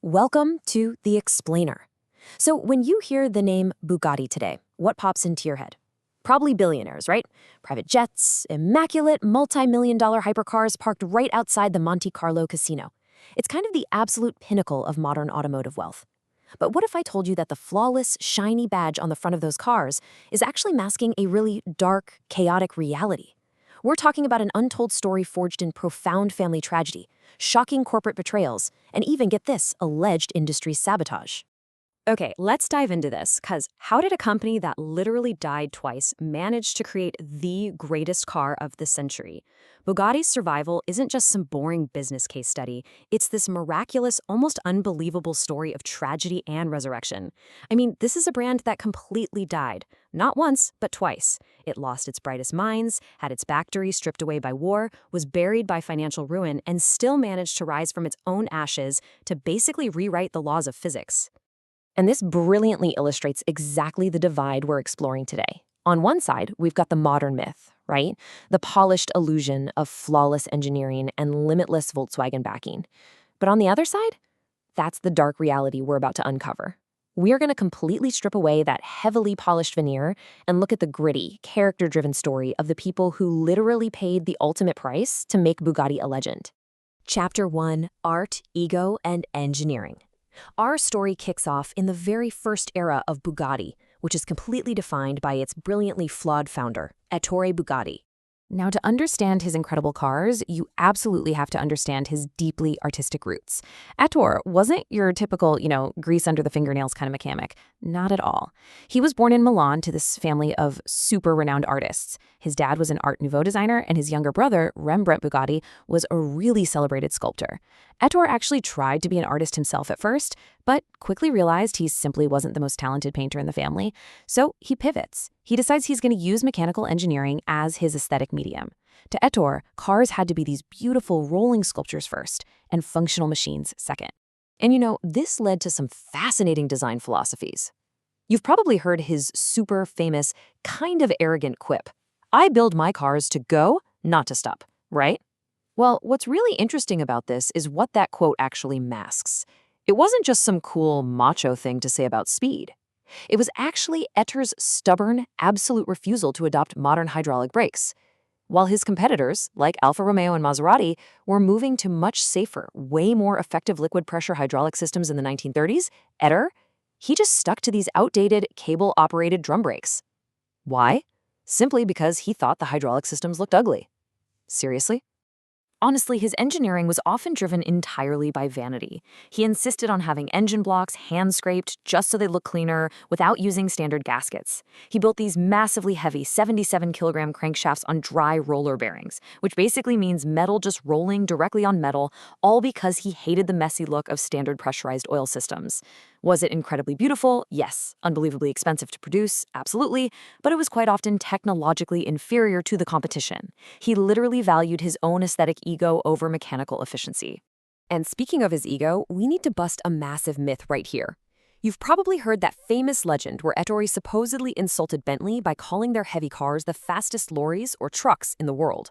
Welcome to The Explainer. So, when you hear the name Bugatti today, what pops into your head? Probably billionaires, right? Private jets, immaculate multi-million-dollar hypercars parked right outside the Monte Carlo casino. It's kind of the absolute pinnacle of modern automotive wealth. But what if I told you that the flawless, shiny badge on the front of those cars is actually masking a really dark, chaotic reality? We're talking about an untold story forged in profound family tragedy, shocking corporate betrayals, and even, get this, alleged industry sabotage. Okay, let's dive into this, because how did a company that literally died twice manage to create the greatest car of the century? Bugatti's survival isn't just some boring business case study. It's this miraculous, almost unbelievable story of tragedy and resurrection. I mean, this is a brand that completely died. Not once, but twice. It lost its brightest minds, had its factory stripped away by war, was buried by financial ruin, and still managed to rise from its own ashes to basically rewrite the laws of physics. And this brilliantly illustrates exactly the divide we're exploring today. On one side, we've got the modern myth, right? The polished illusion of flawless engineering and limitless Volkswagen backing. But on the other side, that's the dark reality we're about to uncover. We are going to completely strip away that heavily polished veneer and look at the gritty, character-driven story of the people who literally paid the ultimate price to make Bugatti a legend. Chapter 1: Art, Ego, and Engineering. Our story kicks off in the very first era of Bugatti, which is completely defined by its brilliantly flawed founder, Ettore Bugatti. Now, to understand his incredible cars, you absolutely have to understand his deeply artistic roots. Ettore wasn't your typical, grease under the fingernails kind of mechanic. Not at all. He was born in Milan to this family of super renowned artists. His dad was an Art Nouveau designer, and his younger brother, Rembrandt Bugatti, was a really celebrated sculptor. Ettore actually tried to be an artist himself at first, but quickly realized he simply wasn't the most talented painter in the family. So he pivots. He decides he's going to use mechanical engineering as his aesthetic medium. To Ettore, cars had to be these beautiful rolling sculptures first, and functional machines second. And this led to some fascinating design philosophies. You've probably heard his super famous, kind of arrogant quip: "I build my cars to go, not to stop," right? Well, what's really interesting about this is what that quote actually masks. It wasn't just some cool macho thing to say about speed. It was actually Ettore's stubborn, absolute refusal to adopt modern hydraulic brakes. While his competitors, like Alfa Romeo and Maserati, were moving to much safer, way more effective liquid pressure hydraulic systems in the 1930s, Ettore, he just stuck to these outdated, cable-operated drum brakes. Why? Simply because he thought the hydraulic systems looked ugly. Seriously? Honestly, his engineering was often driven entirely by vanity. He insisted on having engine blocks hand-scraped just so they look cleaner without using standard gaskets. He built these massively heavy 77-kilogram crankshafts on dry roller bearings, which basically means metal just rolling directly on metal, all because he hated the messy look of standard pressurized oil systems. Was it incredibly beautiful? Yes. Unbelievably expensive to produce? Absolutely. But it was quite often technologically inferior to the competition. He literally valued his own aesthetic ego over mechanical efficiency. And speaking of his ego, we need to bust a massive myth right here. You've probably heard that famous legend where Ettore supposedly insulted Bentley by calling their heavy cars the fastest lorries or trucks in the world.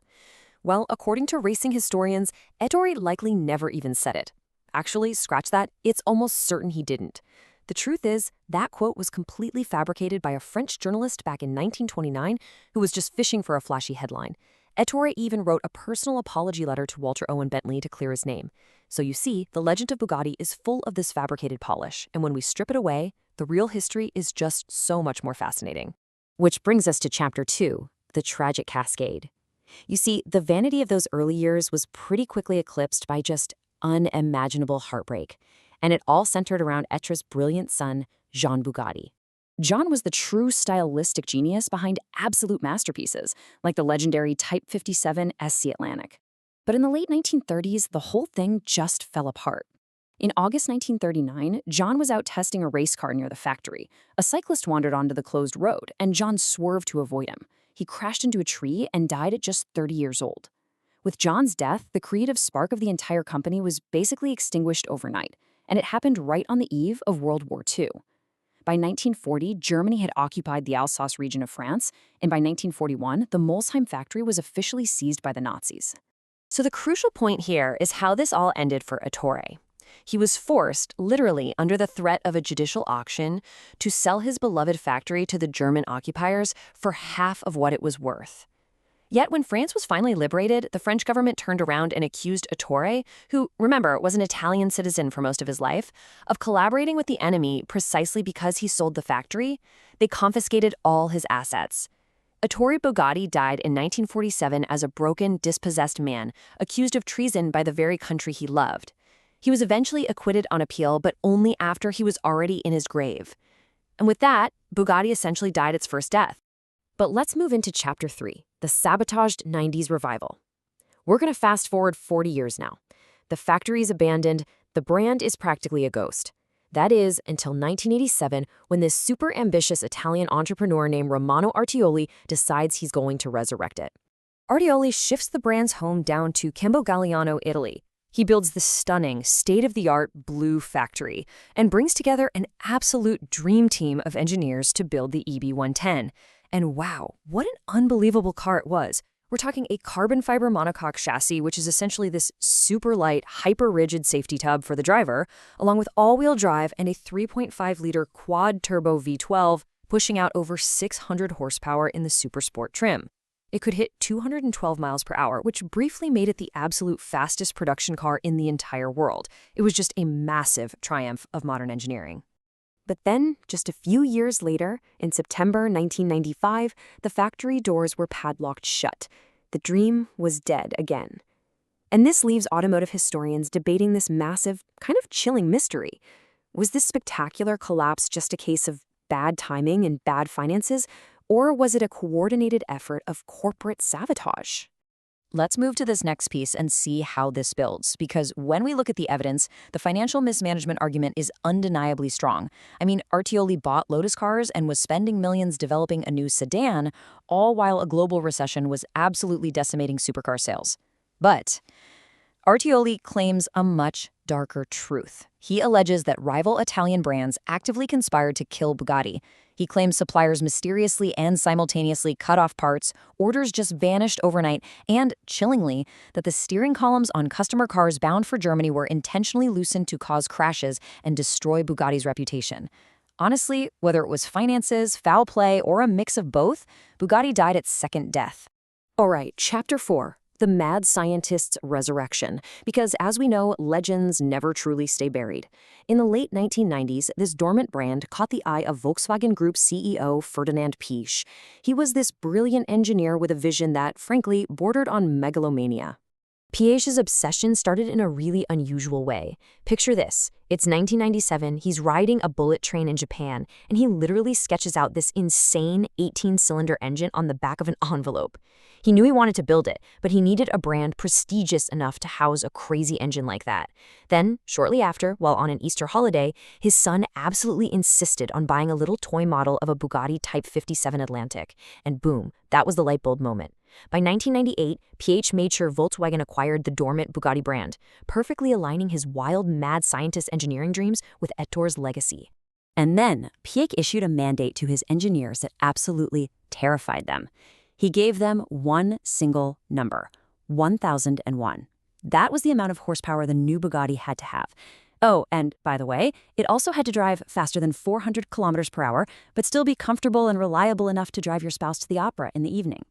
Well, according to racing historians, Ettore likely never even said it. Actually, scratch that, it's almost certain he didn't. The truth is, that quote was completely fabricated by a French journalist back in 1929 who was just fishing for a flashy headline. Ettore even wrote a personal apology letter to Walter Owen Bentley to clear his name. So you see, the legend of Bugatti is full of this fabricated polish, and when we strip it away, the real history is just so much more fascinating. Which brings us to Chapter 2, the tragic cascade. You see, the vanity of those early years was pretty quickly eclipsed by just unimaginable heartbreak, and it all centered around Ettore's brilliant son, Jean Bugatti. John was the true stylistic genius behind absolute masterpieces, like the legendary Type 57 SC Atlantic. But in the late 1930s, the whole thing just fell apart. In August 1939, John was out testing a race car near the factory. A cyclist wandered onto the closed road, and John swerved to avoid him. He crashed into a tree and died at just 30 years old. With John's death, the creative spark of the entire company was basically extinguished overnight, and it happened right on the eve of World War II. By 1940, Germany had occupied the Alsace region of France, and by 1941, the Molsheim factory was officially seized by the Nazis. So the crucial point here is how this all ended for Ettore. He was forced, literally under the threat of a judicial auction, to sell his beloved factory to the German occupiers for half of what it was worth. Yet when France was finally liberated, the French government turned around and accused Ettore, who, remember, was an Italian citizen for most of his life, of collaborating with the enemy precisely because he sold the factory. They confiscated all his assets. Ettore Bugatti died in 1947 as a broken, dispossessed man, accused of treason by the very country he loved. He was eventually acquitted on appeal, but only after he was already in his grave. And with that, Bugatti essentially died its first death. But let's move into Chapter 3, the sabotaged 90s revival. We're going to fast forward 40 years now. The factory's abandoned, the brand is practically a ghost. That is, until 1987, when this super ambitious Italian entrepreneur named Romano Artioli decides he's going to resurrect it. Artioli shifts the brand's home down to Campogalliano, Italy. He builds the stunning, state-of-the-art blue factory and brings together an absolute dream team of engineers to build the EB110. And wow, what an unbelievable car it was. We're talking a carbon fiber monocoque chassis, which is essentially this super light, hyper-rigid safety tub for the driver, along with all-wheel drive and a 3.5-liter quad-turbo V12, pushing out over 600 horsepower in the super sport trim. It could hit 212 miles per hour, which briefly made it the absolute fastest production car in the entire world. It was just a massive triumph of modern engineering. But then, just a few years later, in September 1995, the factory doors were padlocked shut. The dream was dead again. And this leaves automotive historians debating this massive, kind of chilling mystery. Was this spectacular collapse just a case of bad timing and bad finances, or was it a coordinated effort of corporate sabotage? Let's move to this next piece and see how this builds, because when we look at the evidence, the financial mismanagement argument is undeniably strong. I mean, Artioli bought Lotus cars and was spending millions developing a new sedan, all while a global recession was absolutely decimating supercar sales. But Artioli claims a much darker truth. He alleges that rival Italian brands actively conspired to kill Bugatti. He claims suppliers mysteriously and simultaneously cut off parts, orders just vanished overnight, and, chillingly, that the steering columns on customer cars bound for Germany were intentionally loosened to cause crashes and destroy Bugatti's reputation. Honestly, whether it was finances, foul play, or a mix of both, Bugatti died its second death. All right, Chapter 4. The mad scientist's resurrection, because as we know, legends never truly stay buried. In the late 1990s, this dormant brand caught the eye of Volkswagen Group CEO Ferdinand Piëch. He was this brilliant engineer with a vision that, frankly, bordered on megalomania. Piëch's obsession started in a really unusual way. Picture this. It's 1997, he's riding a bullet train in Japan, and he literally sketches out this insane 18-cylinder engine on the back of an envelope. He knew he wanted to build it, but he needed a brand prestigious enough to house a crazy engine like that. Then, shortly after, while on an Easter holiday, his son absolutely insisted on buying a little toy model of a Bugatti Type 57 Atlantic. And boom, that was the light bulb moment. By 1998, Piëch made sure Volkswagen acquired the dormant Bugatti brand, perfectly aligning his wild, mad scientist engineering dreams with Ettore's legacy. And then, Piëch issued a mandate to his engineers that absolutely terrified them. He gave them one single number, 1001. That was the amount of horsepower the new Bugatti had to have. Oh, and by the way, it also had to drive faster than 400 kilometers per hour, but still be comfortable and reliable enough to drive your spouse to the opera in the evening.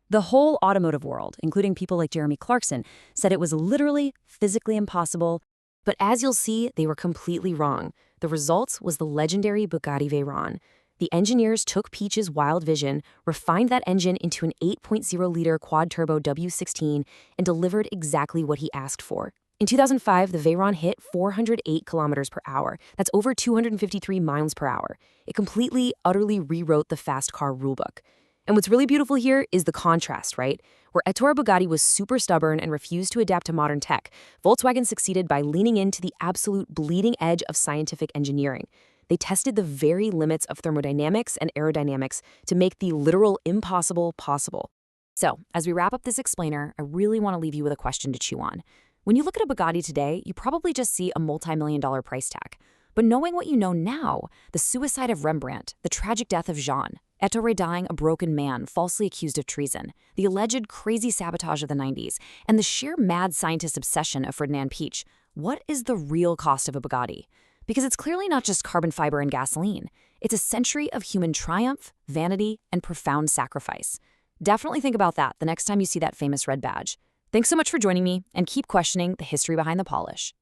The whole automotive world, including people like Jeremy Clarkson, said it was literally physically impossible. But as you'll see, they were completely wrong. The result was the legendary Bugatti Veyron. The engineers took Piëch's wild vision, refined that engine into an 8.0-liter quad-turbo W16, and delivered exactly what he asked for. In 2005, the Veyron hit 408 kilometers per hour. That's over 253 miles per hour. It completely, utterly rewrote the fast car rulebook. And what's really beautiful here is the contrast, right? Where Ettore Bugatti was super stubborn and refused to adapt to modern tech, Volkswagen succeeded by leaning into the absolute bleeding edge of scientific engineering. They tested the very limits of thermodynamics and aerodynamics to make the literal impossible possible. So, as we wrap up this explainer, I really want to leave you with a question to chew on. When you look at a Bugatti today, you probably just see a multi-million-dollar price tag. But knowing what you know now, the suicide of Rembrandt, the tragic death of Jean, Ettore dying a broken man falsely accused of treason, the alleged crazy sabotage of the 90s, and the sheer mad scientist obsession of Ferdinand Piëch, what is the real cost of a Bugatti? Because it's clearly not just carbon fiber and gasoline. It's a century of human triumph, vanity, and profound sacrifice. Definitely think about that the next time you see that famous red badge. Thanks so much for joining me, and keep questioning the history behind the polish.